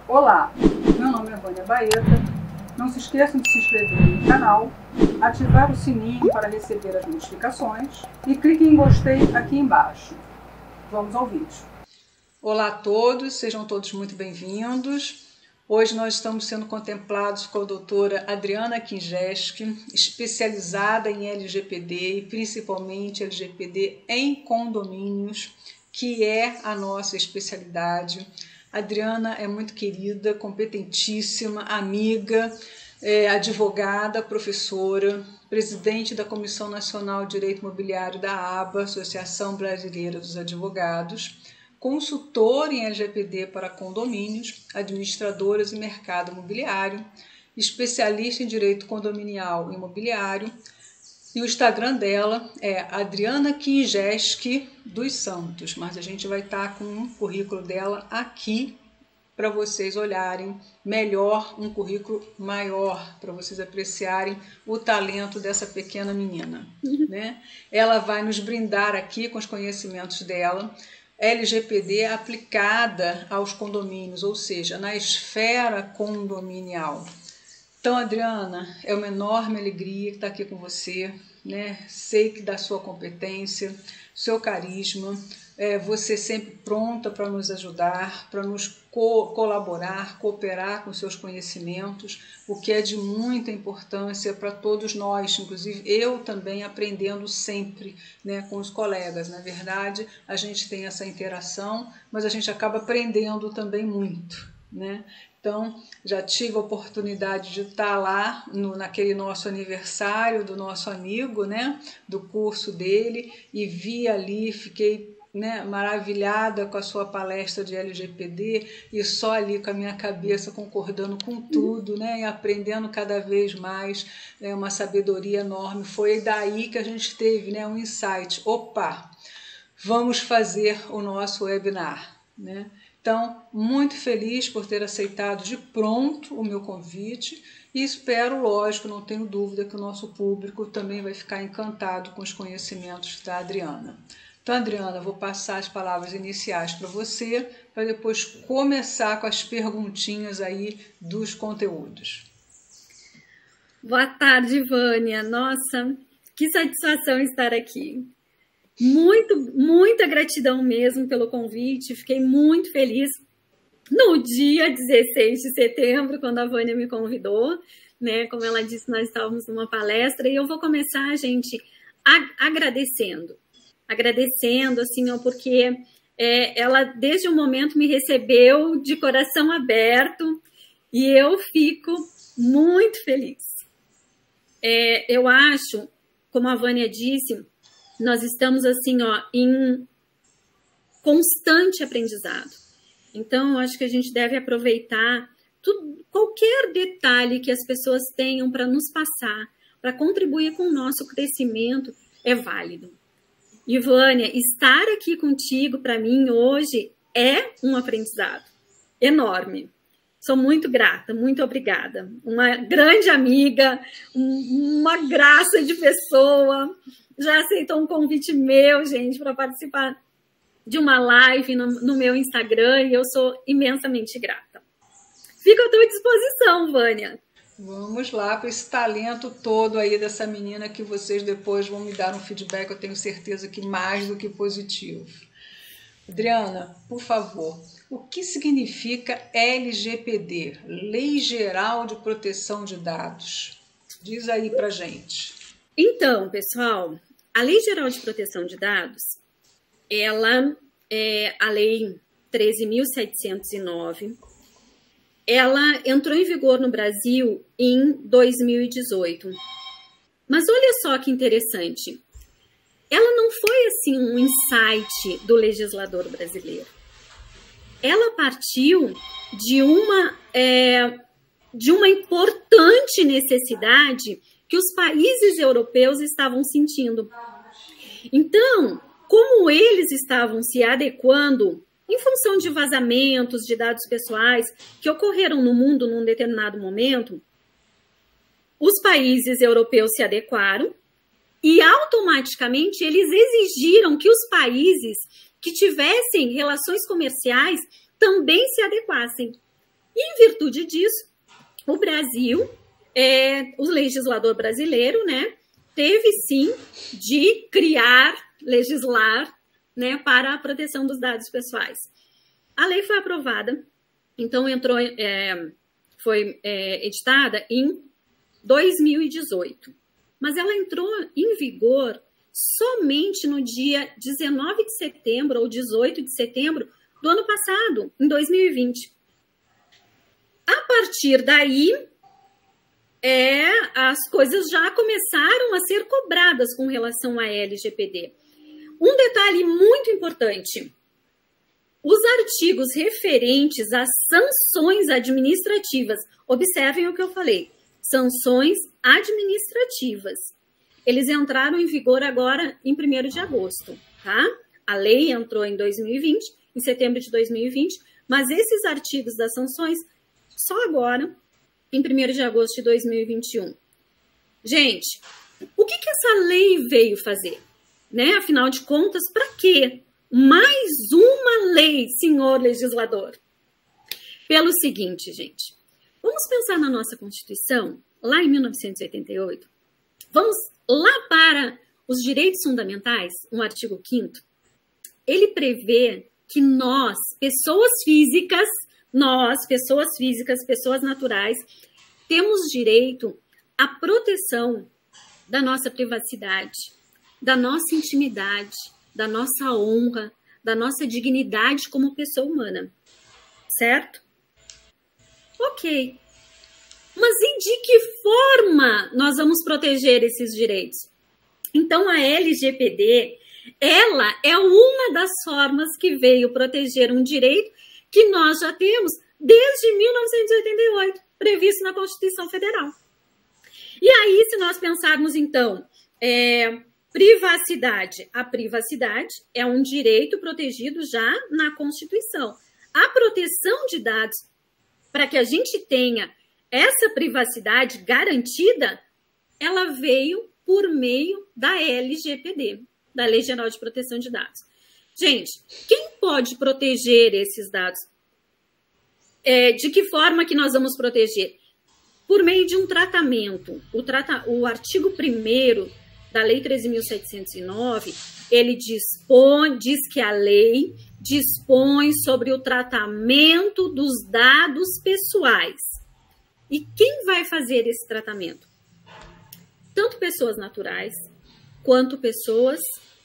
Olá, meu nome é Vânia Baeta. Não se esqueçam de se inscrever no canal, ativar o sininho para receber as notificações e clique em gostei aqui embaixo. Vamos ao vídeo. Olá a todos, sejam todos muito bem-vindos. Hoje nós estamos sendo contemplados com a doutora Adriana Kingeski, especializada em LGPD e principalmente LGPD em condomínios, que é a nossa especialidade. A Adriana é muito querida, competentíssima, amiga, advogada, professora, presidente da Comissão Nacional de Direito Imobiliário da ABA, Associação Brasileira dos Advogados, consultora em LGPD para condomínios, administradoras e mercado imobiliário, especialista em direito condominial e imobiliário, e o Instagram dela é Adriana Kingeski dos Santos, mas a gente vai estar com um currículo dela aqui para vocês olharem melhor, um currículo maior, para vocês apreciarem o talento dessa pequena menina, né? Ela vai nos brindar aqui com os conhecimentos dela, LGPD aplicada aos condomínios, ou seja, na esfera condominial. Então, Adriana, é uma enorme alegria estar aqui com você, né? Sei que da sua competência, seu carisma, você sempre pronta para nos ajudar, para nos colaborar, cooperar com seus conhecimentos, o que é de muita importância para todos nós, inclusive eu também aprendendo sempre, né, com os colegas. Na verdade, a gente tem essa interação, mas a gente acaba aprendendo também muito, né? Então, já tive a oportunidade de estar lá naquele nosso aniversário do nosso amigo, né, do curso dele, e vi ali, fiquei, né, maravilhada com a sua palestra de LGPD e só ali com a minha cabeça concordando com tudo, né, e aprendendo cada vez mais, uma sabedoria enorme. Foi daí que a gente teve, né, um insight. Opa, vamos fazer o nosso webinar, né? Então, muito feliz por ter aceitado de pronto o meu convite e espero, lógico, não tenho dúvida que o nosso público também vai ficar encantado com os conhecimentos da Adriana. Então, Adriana, vou passar as palavras iniciais para você, para depois começar com as perguntinhas aí dos conteúdos. Boa tarde, Vânia. Nossa, que satisfação estar aqui. Muita gratidão mesmo pelo convite, fiquei muito feliz no dia 16 de setembro, quando a Vânia me convidou, né? Como ela disse, nós estávamos numa palestra e eu vou começar, gente, agradecendo, assim, ó, porque ela desde o momento me recebeu de coração aberto e eu fico muito feliz. Eu acho, como a Vânia disse, nós estamos assim, ó, em constante aprendizado. Então, eu acho que a gente deve aproveitar qualquer detalhe que as pessoas tenham para nos passar, para contribuir com o nosso crescimento, é válido. E, Vânia, estar aqui contigo, para mim, hoje, é um aprendizado enorme. Sou muito grata, muito obrigada. Uma grande amiga, uma graça de pessoa. Já aceitou um convite meu, gente, para participar de uma live no meu Instagram e eu sou imensamente grata. Fico à tua disposição, Vânia. Vamos lá para esse talento todo aí dessa menina que vocês depois vão me dar um feedback, eu tenho certeza que mais do que positivo. Adriana, por favor, o que significa LGPD, Lei Geral de Proteção de Dados? Diz aí pra gente. Então, pessoal, a Lei Geral de Proteção de Dados, ela é a Lei 13.709, ela entrou em vigor no Brasil em 2018. Mas olha só que interessante, ela não foi assim um insight do legislador brasileiro. Ela partiu de uma importante necessidade que os países europeus estavam sentindo. Então, como eles estavam se adequando em função de vazamentos de dados pessoais que ocorreram no mundo num determinado momento, os países europeus se adequaram E automaticamente eles exigiram que os países que tivessem relações comerciais também se adequassem. E em virtude disso, o Brasil, o legislador brasileiro, né, teve sim de legislar, né, para a proteção dos dados pessoais. A lei foi aprovada, então foi editada em 2018, mas ela entrou em vigor somente no dia 19 de setembro ou 18 de setembro do ano passado, em 2020. A partir daí, as coisas já começaram a ser cobradas com relação à LGPD. Um detalhe muito importante: os artigos referentes às sanções administrativas, observem o que eu falei, sanções administrativas, eles entraram em vigor agora em 1º de agosto, tá? A lei entrou em 2020, em setembro de 2020, mas esses artigos das sanções só agora, em 1º de agosto de 2021. Gente, o que essa lei veio fazer? Né? Afinal de contas, para quê? Mais uma lei, senhor legislador. Pelo seguinte, gente, vamos pensar na nossa Constituição, lá em 1988. Vamos lá para os direitos fundamentais, no artigo 5º. Ele prevê que nós, pessoas físicas, pessoas naturais, temos direito à proteção da nossa privacidade, da nossa intimidade, da nossa honra, da nossa dignidade como pessoa humana. Certo? Ok. Mas e de que forma nós vamos proteger esses direitos? Então, a LGPD, ela é uma das formas que veio proteger um direito que nós já temos desde 1988, previsto na Constituição Federal. E aí, se nós pensarmos, então, privacidade. A privacidade é um direito protegido já na Constituição. A proteção de dados, para que a gente tenha essa privacidade garantida, ela veio por meio da LGPD, da Lei Geral de Proteção de Dados. Gente, quem pode proteger esses dados? De que forma que nós vamos proteger? Por meio de um tratamento. O artigo 1º da Lei 13.709, ele diz que a lei dispõe sobre o tratamento dos dados pessoais. E quem vai fazer esse tratamento? Tanto pessoas naturais quanto pessoas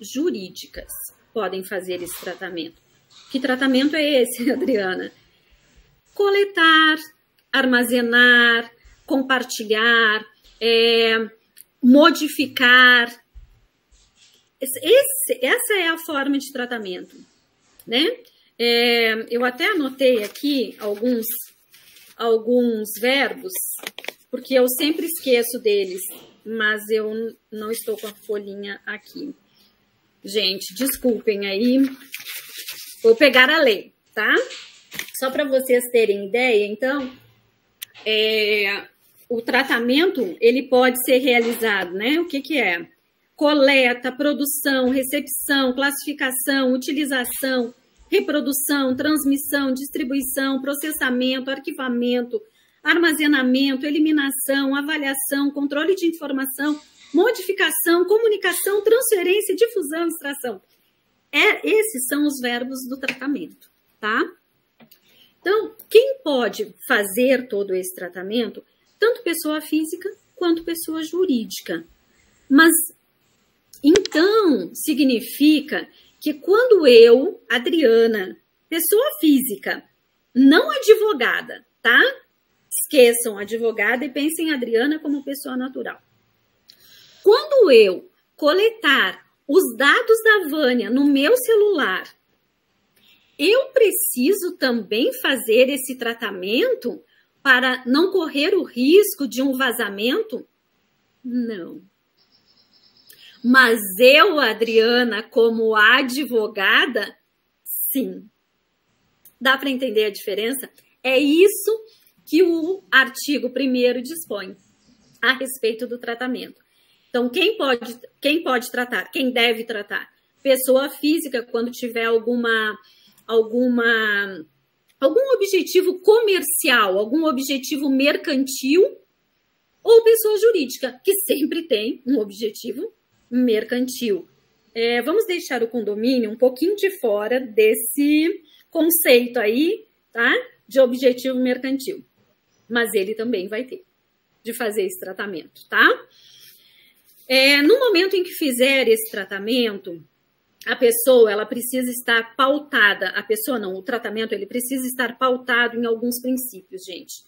jurídicas podem fazer esse tratamento. Que tratamento é esse, Adriana? Coletar, armazenar, compartilhar, modificar. Essa é a forma de tratamento, né? Eu até anotei aqui alguns verbos, porque eu sempre esqueço deles, mas eu não estou com a folhinha aqui. Gente, desculpem aí. Vou pegar a lei, tá? Só para vocês terem ideia, então, o tratamento, ele pode ser realizado, né? O que é? Coleta, produção, recepção, classificação, utilização, reprodução, transmissão, distribuição, processamento, arquivamento, armazenamento, eliminação, avaliação, controle de informação, modificação, comunicação, transferência, difusão, extração. Esses são os verbos do tratamento, tá? Então, quem pode fazer todo esse tratamento? Tanto pessoa física quanto pessoa jurídica. Mas, então, significa que quando eu, Adriana, pessoa física, não advogada, tá? Esqueçam advogada e pensem em Adriana como pessoa natural. Quando eu coletar os dados da Vânia no meu celular, eu preciso também fazer esse tratamento para não correr o risco de um vazamento? Não. Mas eu, Adriana, como advogada, sim. Dá para entender a diferença? É isso que o artigo 1º dispõe a respeito do tratamento. Então, quem pode tratar? Quem deve tratar? Pessoa física, quando tiver algum objetivo comercial, algum objetivo mercantil, ou pessoa jurídica, que sempre tem um objetivo mercantil. Vamos deixar o condomínio um pouquinho de fora desse conceito aí, tá? De objetivo mercantil. Mas ele também vai ter de fazer esse tratamento, tá? No momento em que fizer esse tratamento, a pessoa, ela precisa estar pautada, o tratamento, ele precisa estar pautado em alguns princípios, gente.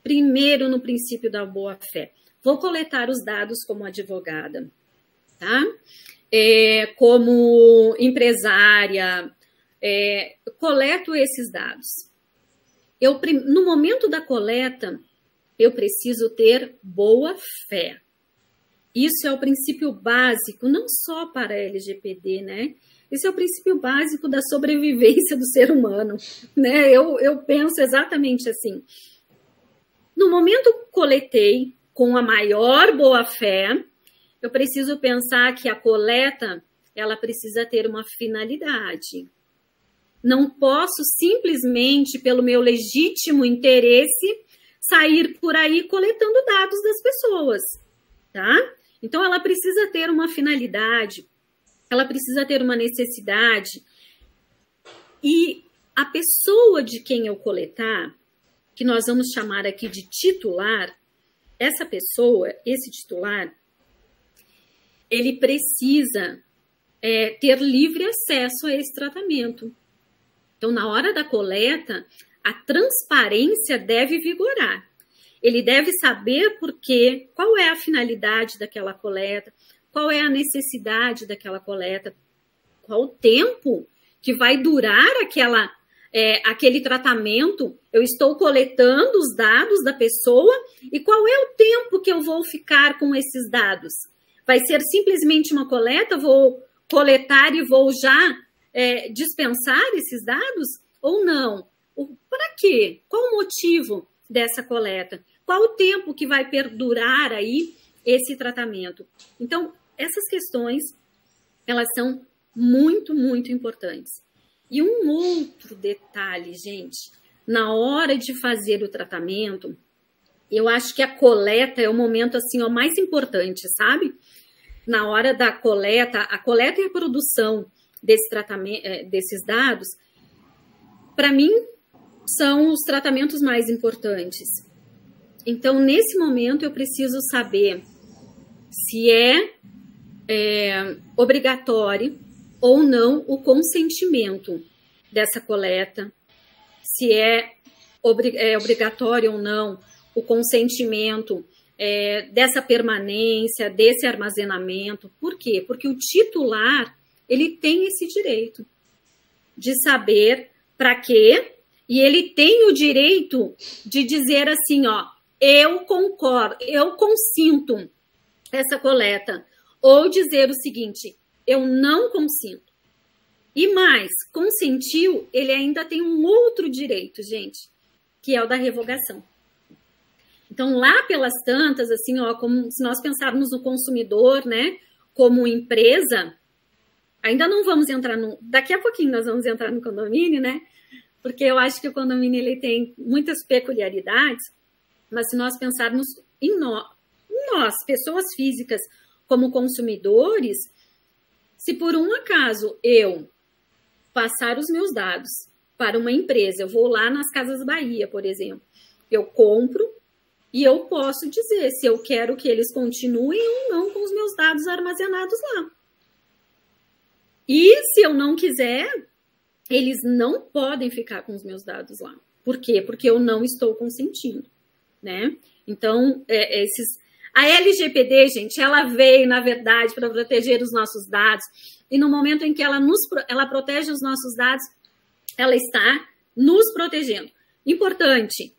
Primeiro, no princípio da boa-fé. Vou coletar os dados como advogada, tá? Como empresária, coleto esses dados. No momento da coleta, eu preciso ter boa-fé. Isso é o princípio básico, não só para a LGPD, né? Esse é o princípio básico da sobrevivência do ser humano, né? Eu penso exatamente assim. No momento que coletei com a maior boa-fé, eu preciso pensar que a coleta, ela precisa ter uma finalidade. Não posso simplesmente, pelo meu legítimo interesse, sair por aí coletando dados das pessoas, tá? Então, ela precisa ter uma finalidade, ela precisa ter uma necessidade. E a pessoa de quem eu coletar, que nós vamos chamar aqui de titular, essa pessoa, esse titular, ele precisa ter livre acesso a esse tratamento. Então, na hora da coleta, a transparência deve vigorar. Ele deve saber por quê, qual é a finalidade daquela coleta, qual é a necessidade daquela coleta, qual o tempo que vai durar aquele tratamento. Eu estou coletando os dados da pessoa e qual é o tempo que eu vou ficar com esses dados? Vai ser simplesmente uma coleta, vou coletar e vou já dispensar esses dados ou não? Para quê? Qual o motivo dessa coleta? Qual o tempo que vai perdurar aí esse tratamento? Então, essas questões, elas são muito, muito importantes. E um outro detalhe, gente, na hora de fazer o tratamento, eu acho que a coleta é o momento assim, mais importante, sabe? Na hora da coleta, a coleta e a produção desse tratamento, desses dados, para mim, são os tratamentos mais importantes. Então, nesse momento, eu preciso saber se é obrigatório ou não o consentimento dessa coleta, se é obrigatório ou não o consentimento dessa permanência, desse armazenamento. Por quê? Porque o titular, ele tem esse direito de saber para quê, e ele tem o direito de dizer assim, eu concordo, eu consinto essa coleta, ou dizer o seguinte, eu não consinto. E mais, consentiu, ele ainda tem um outro direito, gente, que é o da revogação. Então, lá pelas tantas, assim, como se nós pensarmos no consumidor, né, como empresa, ainda não vamos entrar daqui a pouquinho nós vamos entrar no condomínio, né, porque eu acho que o condomínio ele tem muitas peculiaridades, mas se nós pensarmos em nós, pessoas físicas, como consumidores, se por um acaso eu passar os meus dados para uma empresa, eu vou lá nas Casas Bahia, por exemplo, eu compro e eu posso dizer se eu quero que eles continuem ou não com os meus dados armazenados lá. E se eu não quiser, eles não podem ficar com os meus dados lá. Por quê? Porque eu não estou consentindo, né? Então, a LGPD, gente, ela veio, na verdade, para proteger os nossos dados. E no momento em que ela protege os nossos dados, ela está nos protegendo. Importante,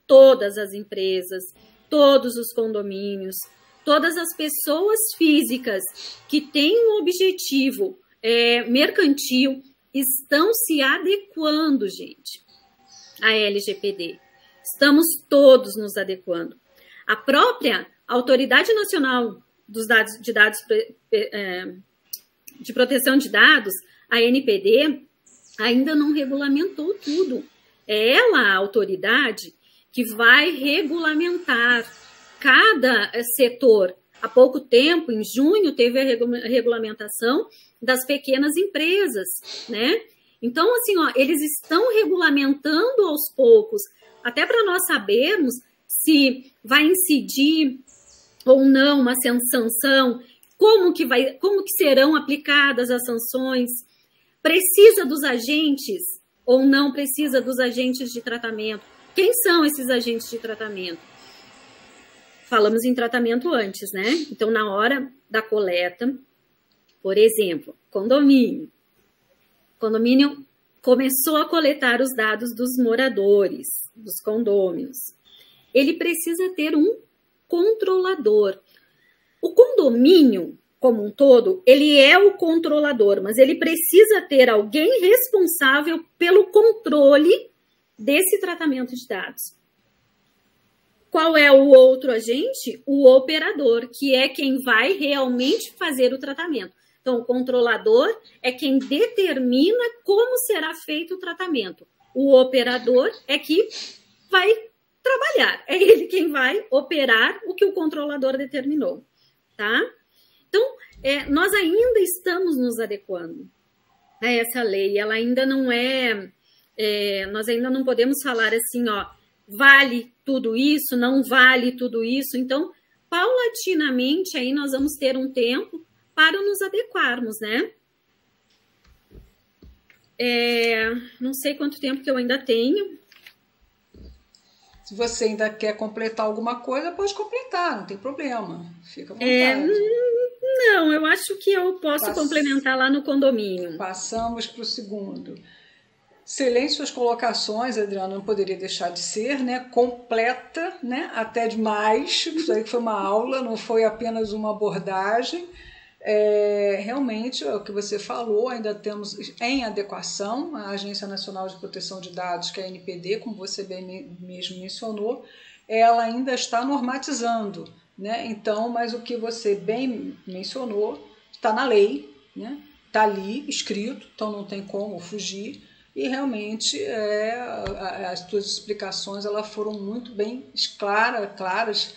todas as empresas, todos os condomínios, todas as pessoas físicas que têm um objetivo mercantil estão se adequando, gente, à LGPD. Estamos todos nos adequando. A própria a Autoridade Nacional de Proteção de Dados, a ANPD, ainda não regulamentou tudo. É ela a autoridade que vai regulamentar cada setor. Há pouco tempo, em junho, teve a regulamentação das pequenas empresas, né? Então, assim, ó, eles estão regulamentando aos poucos, até para nós sabermos se vai incidir ou não uma sanção, como que serão aplicadas as sanções, precisa dos agentes ou não precisa dos agentes de tratamento. Quem são esses agentes de tratamento? Falamos em tratamento antes, né? Então, na hora da coleta, por exemplo, condomínio. Condomínio começou a coletar os dados dos moradores, dos condôminos. Ele precisa ter um controlador. O condomínio, como um todo, ele é o controlador, mas ele precisa ter alguém responsável pelo controle desse tratamento de dados. Qual é o outro agente? O operador, que é quem vai realmente fazer o tratamento. Então, o controlador é quem determina como será feito o tratamento. O operador é que vai trabalhar. É ele quem vai operar o que o controlador determinou, tá? Então, nós ainda estamos nos adequando a essa lei. Ela ainda não nós ainda não podemos falar assim, ó, vale tudo isso, não vale tudo isso. Então, paulatinamente, aí nós vamos ter um tempo para nos adequarmos, né? Não sei quanto tempo que eu ainda tenho. Se você ainda quer completar alguma coisa, pode completar, não tem problema. Fica à vontade. Não, eu acho que eu posso complementar lá no condomínio. Passamos para o segundo. Excelentes suas colocações, Adriana, não poderia deixar de ser, né? Completa, né? Até demais. Isso aí foi uma aula, não foi apenas uma abordagem. Realmente, é o que você falou, ainda temos em adequação a Agência Nacional de Proteção de Dados, que é a ANPD, como você bem mesmo mencionou, ela ainda está normatizando, né? Então, mas o que você bem mencionou está na lei, né? Está ali escrito, então não tem como fugir. E realmente as tuas explicações elas foram muito bem claras,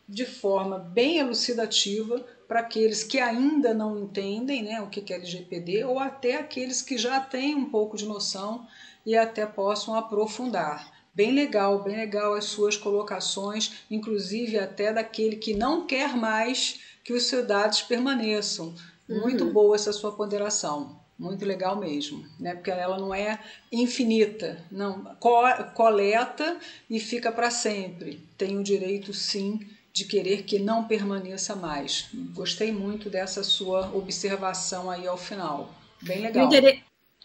de forma bem elucidativa para aqueles que ainda não entendem, né, o que é LGPD, ou até aqueles que já têm um pouco de noção e até possam aprofundar. Bem legal as suas colocações, inclusive até daquele que não quer mais que os seus dados permaneçam. Muito boa essa sua ponderação. Muito legal mesmo, né? Porque ela não é infinita, não, coleta e fica para sempre. Tem o direito, sim, de querer que não permaneça mais. Gostei muito dessa sua observação aí ao final. Bem legal.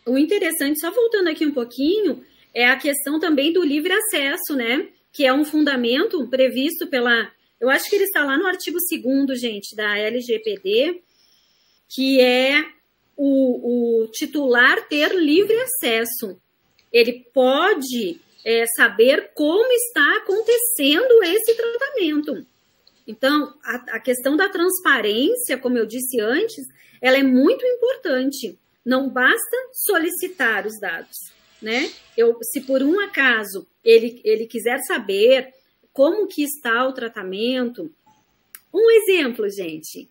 O interessante, só voltando aqui um pouquinho, é a questão também do livre acesso, né? Que é um fundamento previsto pela... Eu acho que ele está lá no artigo 2º, gente, da LGPD, que é o titular ter livre acesso. Ele pode saber como está acontecendo esse tratamento. Então, a questão da transparência, como eu disse antes, ela é muito importante. Não basta solicitar os dados, né? Se por um acaso ele quiser saber como que está o tratamento... Um exemplo, gente,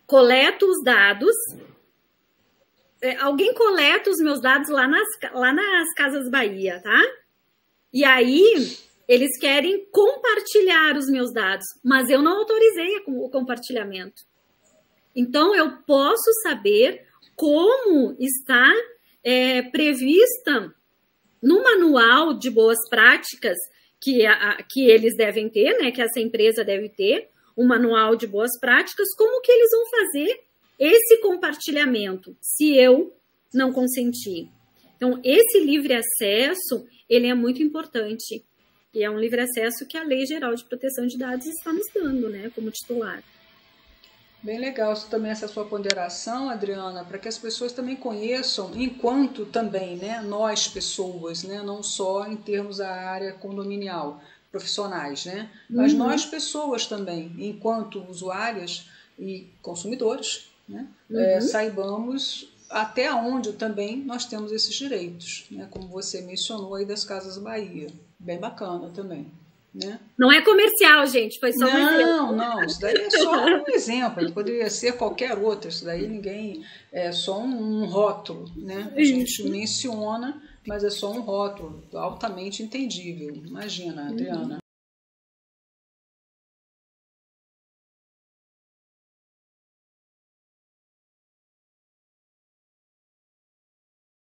coleto os dados, alguém coleta os meus dados lá nas Casas Bahia, tá? E aí, eles querem compartilhar os meus dados, mas eu não autorizei o compartilhamento. Então, eu posso saber como está prevista no manual de boas práticas que eles devem ter, né? Que essa empresa deve ter, um manual de boas práticas, como que eles vão fazer esse compartilhamento, se eu não consentir. Então, esse livre acesso, ele é muito importante. E é um livre acesso que a Lei Geral de Proteção de Dados está nos dando, né, como titular. Bem legal também essa sua ponderação, Adriana, para que as pessoas também conheçam, enquanto também, né, nós pessoas, né, não só em termos da área condominial, profissionais, né? Mas nós, pessoas também, enquanto usuárias e consumidores, né? Saibamos até onde também nós temos esses direitos, né? Como você mencionou aí das Casas Bahia. Bem bacana também. Né? Não é comercial, gente, foi só um exemplo. Não, isso daí é só um exemplo, poderia ser qualquer outro, isso daí ninguém, é só um rótulo, né? A gente menciona, mas é só um rótulo, altamente entendível. Imagina, Adriana.